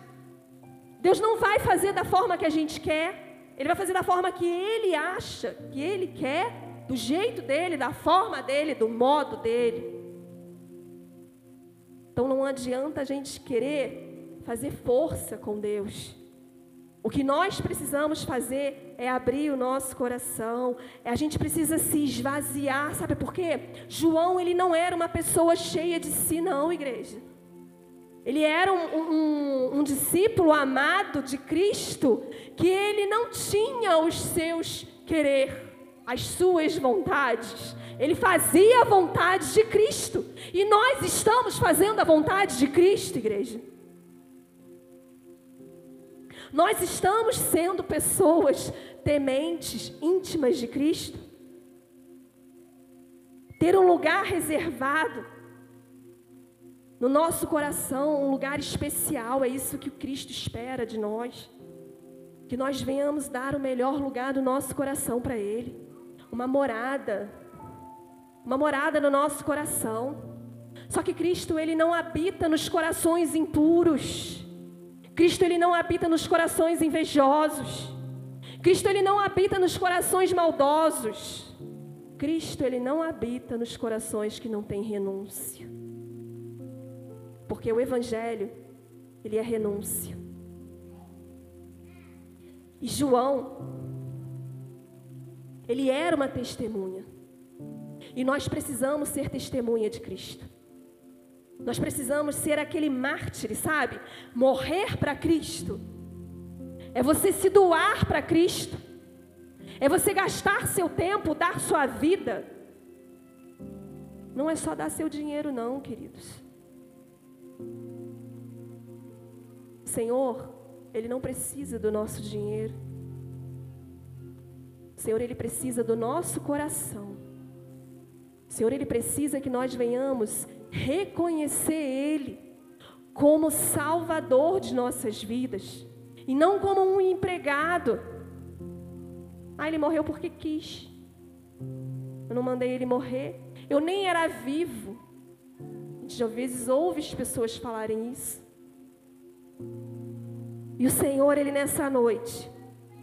Deus não vai fazer da forma que a gente quer. Ele vai fazer da forma que Ele acha, que Ele quer, do jeito dEle, da forma dEle, do modo dEle. Então não adianta a gente querer fazer força com Deus. O que nós precisamos fazer é abrir o nosso coração. A gente precisa se esvaziar, sabe por quê? João, ele não era uma pessoa cheia de si não, igreja. Ele era um discípulo amado de Cristo, que ele não tinha os seus querer, as suas vontades. Ele fazia a vontade de Cristo. E nós estamos fazendo a vontade de Cristo, igreja. Nós estamos sendo pessoas tementes, íntimas de Cristo. Ter um lugar reservado no nosso coração, um lugar especial, é isso que o Cristo espera de nós. Que nós venhamos dar o melhor lugar do nosso coração para Ele. Uma morada no nosso coração. Só que Cristo, Ele não habita nos corações impuros. Cristo, Ele não habita nos corações invejosos. Cristo, Ele não habita nos corações maldosos. Cristo, Ele não habita nos corações que não têm renúncia. Porque o Evangelho, ele é renúncia. E João, ele era uma testemunha. E nós precisamos ser testemunha de Cristo. Nós precisamos ser aquele mártir, sabe? Morrer para Cristo. É você se doar para Cristo. É você gastar seu tempo, dar sua vida. Não é só dar seu dinheiro não, queridos. O Senhor, Ele não precisa do nosso dinheiro. O Senhor, Ele precisa do nosso coração. O Senhor, Ele precisa que nós venhamos reconhecer Ele como Salvador de nossas vidas. E não como um empregado. Ah, Ele morreu porque quis. Eu não mandei Ele morrer. Eu nem era vivo. gente às vezes ouve as pessoas falarem isso. E o Senhor, Ele nessa noite,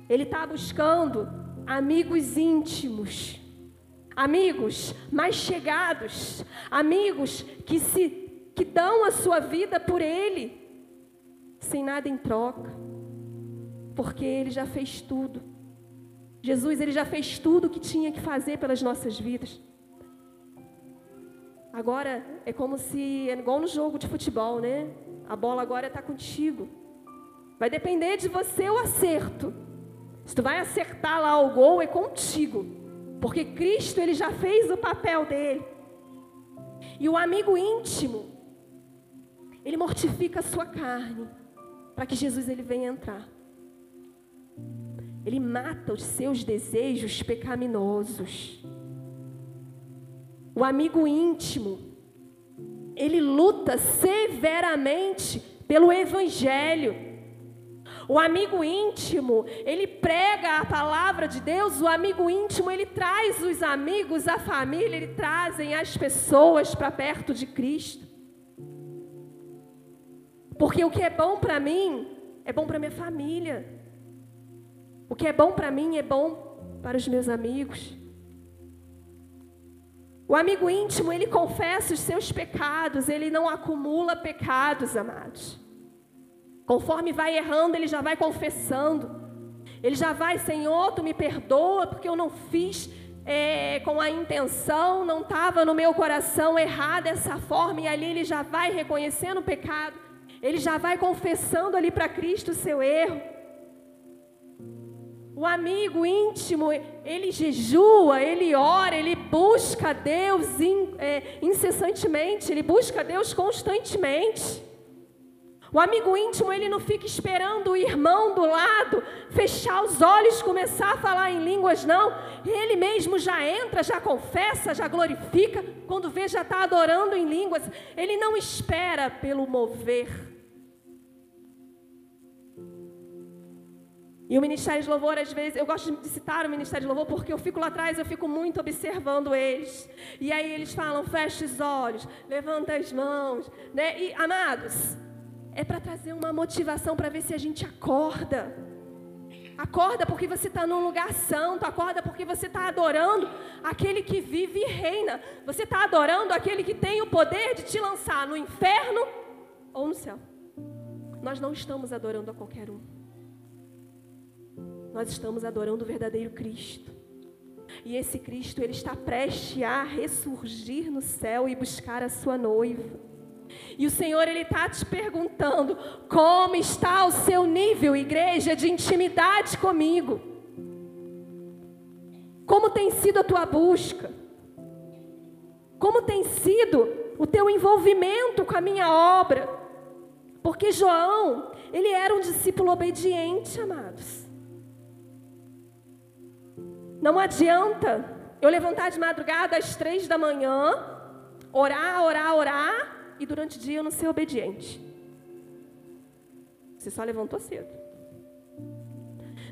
Ele está buscando amigos íntimos, amigos mais chegados, amigos que dão a sua vida por Ele, sem nada em troca, porque Ele já fez tudo. Jesus, Ele já fez tudo o que tinha que fazer pelas nossas vidas. Agora é como se, é igual no jogo de futebol, né? A bola agora está contigo. Vai depender de você o acerto. Se tu vai acertar lá o gol, é contigo. Porque Cristo, Ele já fez o papel dele. E o amigo íntimo, ele mortifica a sua carne, para que Jesus, Ele venha entrar. Ele mata os seus desejos pecaminosos. O amigo íntimo, ele luta severamente pelo Evangelho. O amigo íntimo, ele prega a palavra de Deus. O amigo íntimo, ele traz os amigos, a família, ele trazem as pessoas para perto de Cristo. Porque o que é bom para mim, é bom para minha família. O que é bom para mim, é bom para os meus amigos. O amigo íntimo, ele confessa os seus pecados, ele não acumula pecados, amados. Conforme vai errando, ele já vai confessando. Ele já vai, Senhor, tu me perdoa, porque eu não fiz com a intenção, não estava no meu coração errar dessa forma. E ali ele já vai reconhecendo o pecado. Ele já vai confessando ali para Cristo o seu erro. O amigo íntimo, ele jejua, ele ora, ele busca Deus incessantemente, ele busca Deus constantemente. O amigo íntimo, ele não fica esperando o irmão do lado fechar os olhos, começar a falar em línguas, não. Ele mesmo já entra, já confessa, já glorifica, quando vê já está adorando em línguas. Ele não espera pelo mover. E o Ministério de Louvor, às vezes, eu gosto de citar o Ministério de Louvor porque eu fico lá atrás, eu fico muito observando eles. E aí eles falam, fecha os olhos, levanta as mãos, né? E, amados, é para trazer uma motivação para ver se a gente acorda. Acorda porque você está num lugar santo, acorda porque você está adorando aquele que vive e reina. Você está adorando aquele que tem o poder de te lançar no inferno ou no céu. Nós não estamos adorando a qualquer um. Nós estamos adorando o verdadeiro Cristo. E esse Cristo, Ele está prestes a ressurgir no céu e buscar a sua noiva. E o Senhor, Ele está te perguntando, como está o seu nível, igreja, de intimidade comigo? Como tem sido a tua busca? Como tem sido o teu envolvimento com a minha obra? Porque João, ele era um discípulo obediente, amados. Não adianta eu levantar de madrugada às 3 da manhã, orar, e durante o dia eu não ser obediente. Você só levantou cedo.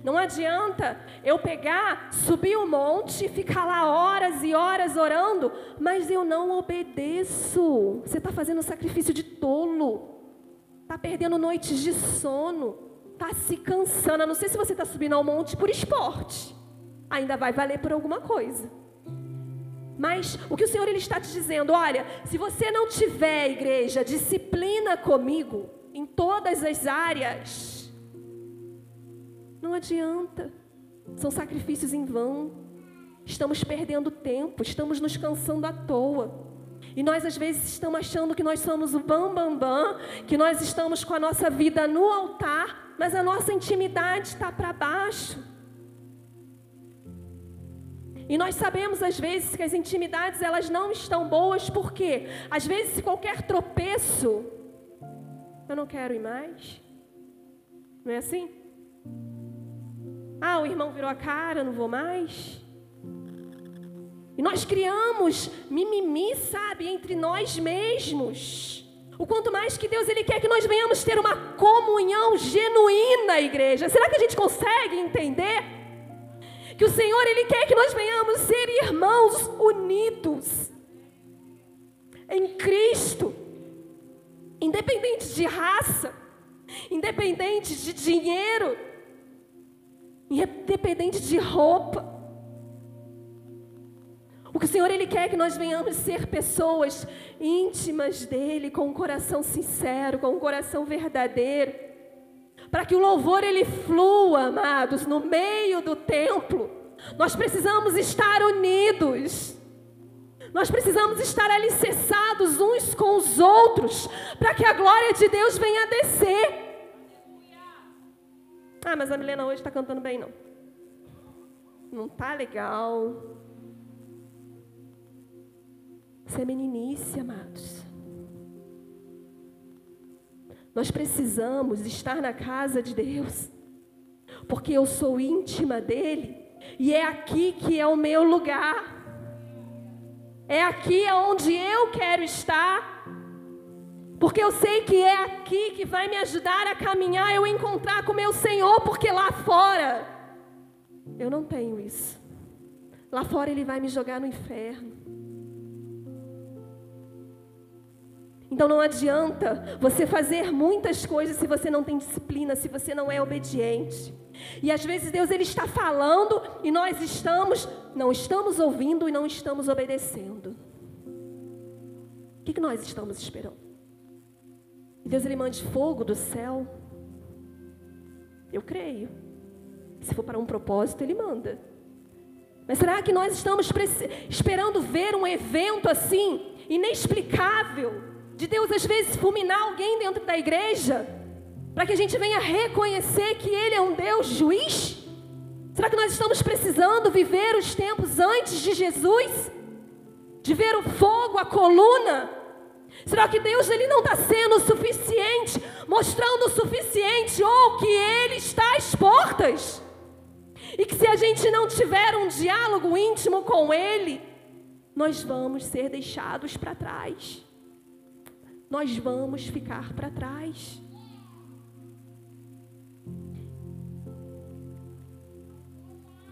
Não adianta eu pegar, subir o monte, ficar lá horas e horas orando, mas eu não obedeço. Você está fazendo um sacrifício de tolo. Está perdendo noites de sono. Está se cansando. A não sei se você está subindo ao monte por esporte. Ainda vai valer por alguma coisa. Mas o que o Senhor, Ele está te dizendo, olha, se você não tiver, igreja, disciplina comigo em todas as áreas, não adianta. São sacrifícios em vão. Estamos perdendo tempo, estamos nos cansando à toa. E nós às vezes estamos achando que nós somos o bam, que nós estamos com a nossa vida no altar, mas a nossa intimidade está para baixo. E nós sabemos às vezes que as intimidades elas não estão boas, porque às vezes qualquer tropeço, eu não quero ir mais. Não é assim? Ah, o irmão virou a cara, não vou mais. E nós criamos mimimi, sabe, entre nós mesmos. O quanto mais que Deus, Ele quer que nós venhamos ter uma comunhão genuína, igreja. Será que a gente consegue entender? Que o Senhor, Ele quer que nós venhamos ser irmãos unidos em Cristo. independente de raça, independente de dinheiro, independente de roupa. O que o Senhor, Ele quer que nós venhamos ser pessoas íntimas dEle, com um coração sincero, com um coração verdadeiro, para que o louvor, ele flua, amados, no meio do templo. Nós precisamos estar unidos, nós precisamos estar alicerçados uns com os outros, para que a glória de Deus venha descer. Ah, mas a Milena hoje está cantando bem, não. Não está legal. Isso é meninice, amados. Nós precisamos estar na casa de Deus, porque eu sou íntima dEle, e é aqui que é o meu lugar. É aqui onde eu quero estar, porque eu sei que é aqui que vai me ajudar a caminhar, eu encontrar com o meu Senhor, porque lá fora eu não tenho isso. Lá fora Ele vai me jogar no inferno. Então não adianta você fazer muitas coisas se você não tem disciplina, se você não é obediente. E às vezes Deus, Ele está falando e nós não estamos ouvindo e não estamos obedecendo. O que nós estamos esperando? E Deus, Ele mande fogo do céu? Eu creio. Se for para um propósito, Ele manda. Mas será que nós estamos esperando ver um evento assim, inexplicável, de Deus às vezes fulminar alguém dentro da igreja, para que a gente venha reconhecer que Ele é um Deus juiz? Será que nós estamos precisando viver os tempos antes de Jesus? De ver o fogo, a coluna? Será que Deus, Ele não está sendo o suficiente, mostrando o suficiente, ou que Ele está às portas? E que se a gente não tiver um diálogo íntimo com Ele, nós vamos ser deixados para trás. Nós vamos ficar para trás.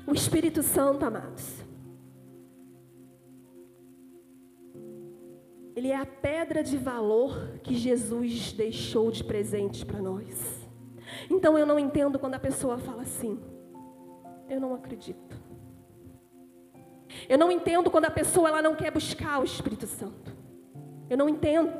O Espírito Santo, amados, ele é a pedra de valor que Jesus deixou de presente para nós. Então eu não entendo quando a pessoa fala assim: eu não acredito. Eu não entendo quando a pessoa ela não quer buscar o Espírito Santo. Eu não entendo.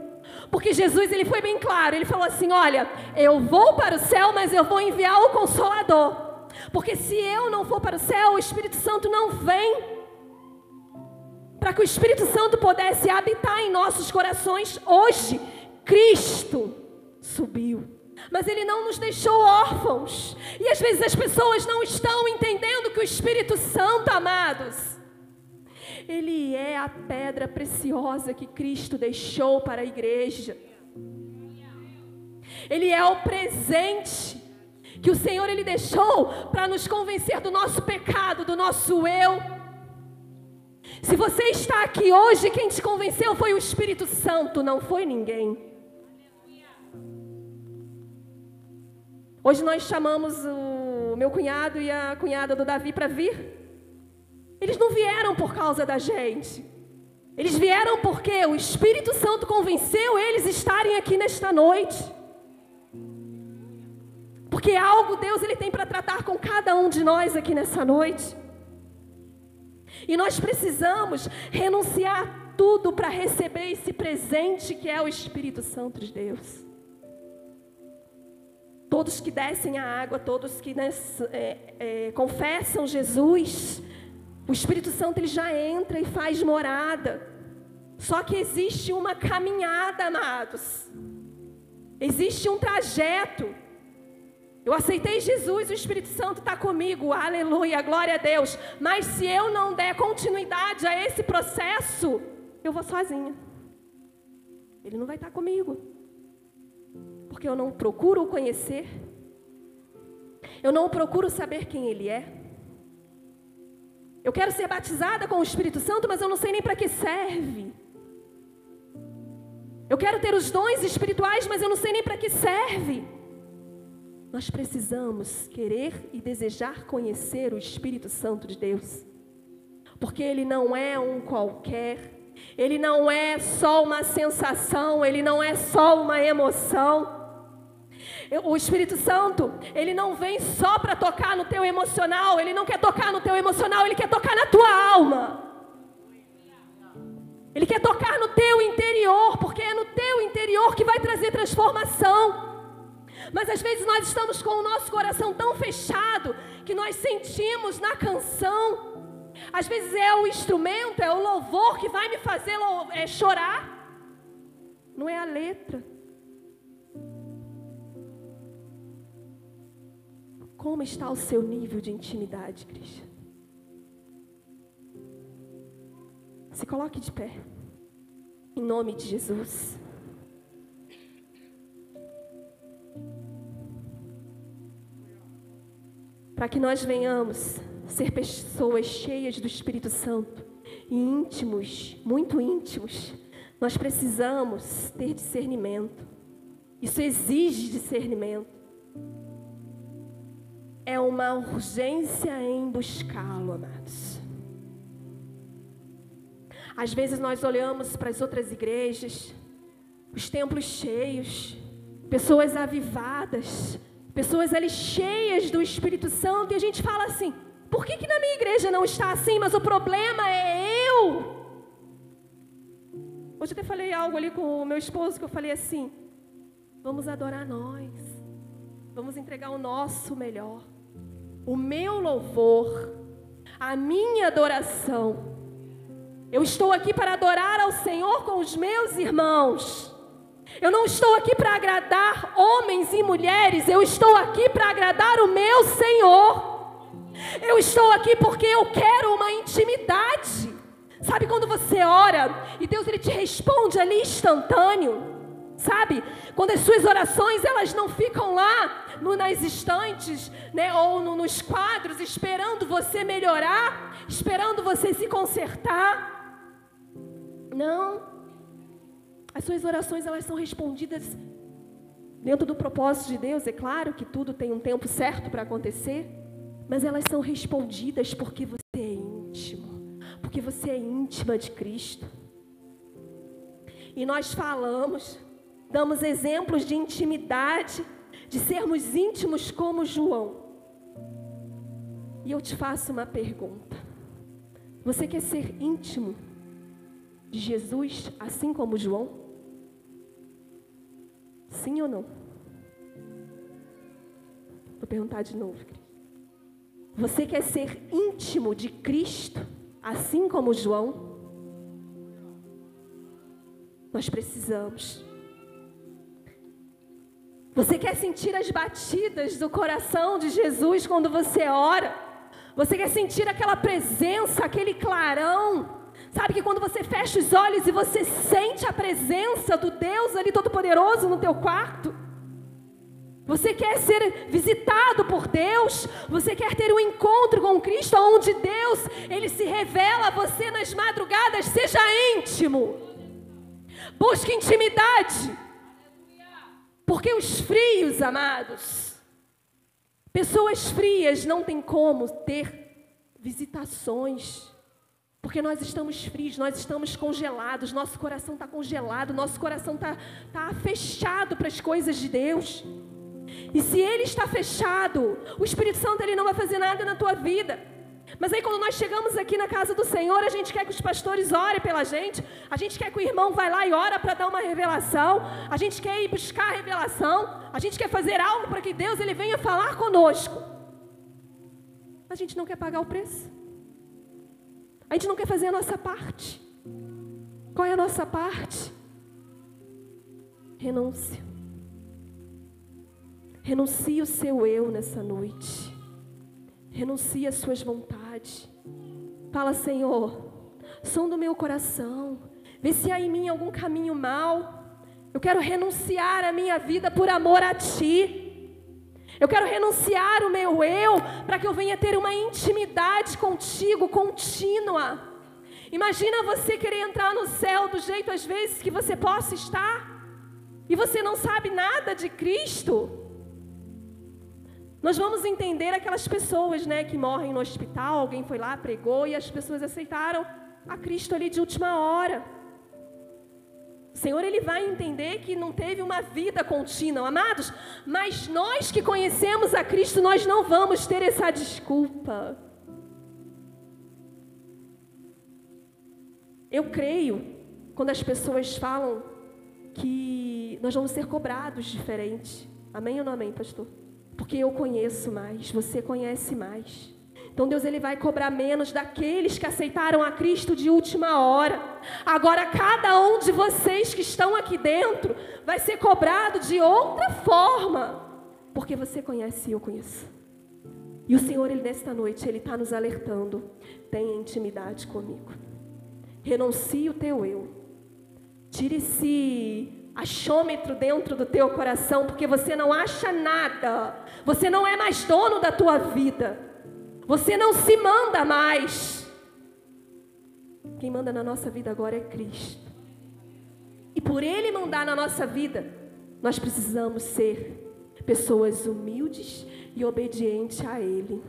Porque Jesus, ele foi bem claro, ele falou assim: olha, eu vou para o céu, mas eu vou enviar o Consolador. Porque se eu não for para o céu, o Espírito Santo não vem. Para que o Espírito Santo pudesse habitar em nossos corações hoje, Cristo subiu. Mas Ele não nos deixou órfãos. E às vezes as pessoas não estão entendendo que o Espírito Santo, amados, Ele é a pedra preciosa que Cristo deixou para a igreja. Ele é o presente que o Senhor, Ele deixou para nos convencer do nosso pecado, do nosso eu. Se você está aqui hoje, quem te convenceu foi o Espírito Santo, não foi ninguém. Hoje nós chamamos o meu cunhado e a cunhada do Davi para vir. Eles não vieram por causa da gente. Eles vieram porque o Espírito Santo convenceu eles a estarem aqui nesta noite. Porque algo Deus, Ele tem para tratar com cada um de nós aqui nessa noite. E nós precisamos renunciar tudo para receber esse presente que é o Espírito Santo de Deus. Todos que descem a água, todos que confessam Jesus, o Espírito Santo, ele já entra e faz morada. Só que existe uma caminhada, amados. Existe um trajeto. Eu aceitei Jesus, o Espírito Santo está comigo, aleluia, glória a Deus. Mas se eu não der continuidade a esse processo, eu vou sozinha. Ele não vai estar comigo. Porque eu não procuro o conhecer. Eu não procuro saber quem Ele é. Eu quero ser batizada com o Espírito Santo, mas eu não sei nem para que serve. Eu quero ter os dons espirituais, mas eu não sei nem para que serve. Nós precisamos querer e desejar conhecer o Espírito Santo de Deus. Porque Ele não é um qualquer. ele não é só uma sensação, ele não é só uma emoção. O Espírito Santo, ele não vem só para tocar no teu emocional, ele não quer tocar no teu emocional, ele quer tocar na tua alma. Ele quer tocar no teu interior, porque é no teu interior que vai trazer transformação. Mas às vezes nós estamos com o nosso coração tão fechado que nós sentimos na canção. Às vezes é o instrumento, é o louvor que vai me fazer chorar. Não é a letra. Como está o seu nível de intimidade, igreja? Se coloque de pé, em nome de Jesus. Para que nós venhamos ser pessoas cheias do Espírito Santo e íntimos, muito íntimos, nós precisamos ter discernimento. Isso exige discernimento. É uma urgência em buscá-lo, amados. Às vezes nós olhamos para as outras igrejas, os templos cheios, pessoas avivadas, pessoas ali cheias do Espírito Santo, e a gente fala assim: por que na minha igreja não está assim? Mas o problema é eu. Hoje eu até falei algo ali com o meu esposo, que eu falei assim: vamos adorar nós, vamos entregar o nosso melhor, o meu louvor, a minha adoração. Eu estou aqui para adorar ao Senhor com os meus irmãos. Eu não estou aqui para agradar homens e mulheres. Eu estou aqui para agradar o meu Senhor. Eu estou aqui porque eu quero uma intimidade. Sabe quando você ora e Deus ele te responde ali instantâneo? Sabe? Quando as suas orações elas não ficam lá nas estantes, né, ou nos quadros esperando você melhorar, esperando você se consertar. Não, as suas orações elas são respondidas dentro do propósito de Deus. É claro que tudo tem um tempo certo para acontecer, mas elas são respondidas porque você é íntimo, porque você é íntima de Cristo. E nós damos exemplos de intimidade, de sermos íntimos como João. E eu te faço uma pergunta: você quer ser íntimo de Jesus, assim como João? Sim ou não? Vou perguntar de novo. Você quer ser íntimo de Cristo, assim como João? Nós precisamos. Você quer sentir as batidas do coração de Jesus quando você ora? Você quer sentir aquela presença, aquele clarão? Sabe que quando você fecha os olhos e você sente a presença do Deus ali Todo-Poderoso no teu quarto? Você quer ser visitado por Deus? Você quer ter um encontro com Cristo, onde Deus, Ele se revela a você nas madrugadas? Seja íntimo. Busque intimidade. Porque os frios, amados, pessoas frias não têm como ter visitações. Porque nós estamos frios, nós estamos congelados, nosso coração está congelado, nosso coração está fechado para as coisas de Deus. E se ele está fechado, o Espírito Santo ele não vai fazer nada na tua vida. Mas aí quando nós chegamos aqui na casa do Senhor, a gente quer que os pastores orem pela gente, a gente quer que o irmão vá lá e ora para dar uma revelação, a gente quer ir buscar a revelação, a gente quer fazer algo para que Deus ele venha falar conosco. A gente não quer pagar o preço. A gente não quer fazer a nossa parte. Qual é a nossa parte? Renúncia. Renuncie o seu eu nessa noite. Renuncie as suas vontades. Fala: Senhor, sonda o meu coração. Vê se há em mim algum caminho mau. Eu quero renunciar a minha vida por amor a Ti. Eu quero renunciar o meu eu para que eu venha ter uma intimidade contigo contínua. Imagina você querer entrar no céu do jeito às vezes que você possa estar e você não sabe nada de Cristo. Nós vamos entender aquelas pessoas, né, que morrem no hospital, alguém foi lá, pregou e as pessoas aceitaram a Cristo ali de última hora. O Senhor, Ele vai entender que não teve uma vida contínua, amados, mas nós que conhecemos a Cristo, nós não vamos ter essa desculpa. Eu creio, quando as pessoas falam que nós vamos ser cobrados diferente. Amém ou não amém, pastor? Porque eu conheço mais, você conhece mais. Então Deus, Ele vai cobrar menos daqueles que aceitaram a Cristo de última hora. Agora cada um de vocês que estão aqui dentro vai ser cobrado de outra forma, porque você conhece e eu conheço. E o Senhor, Ele nesta noite, Ele está nos alertando: tenha intimidade comigo, renuncie o teu eu, tire esse achômetro dentro do teu coração, porque você não acha nada, você não é mais dono da tua vida. Você não se manda mais. Quem manda na nossa vida agora é Cristo. E por Ele mandar na nossa vida, nós precisamos ser pessoas humildes e obedientes a Ele.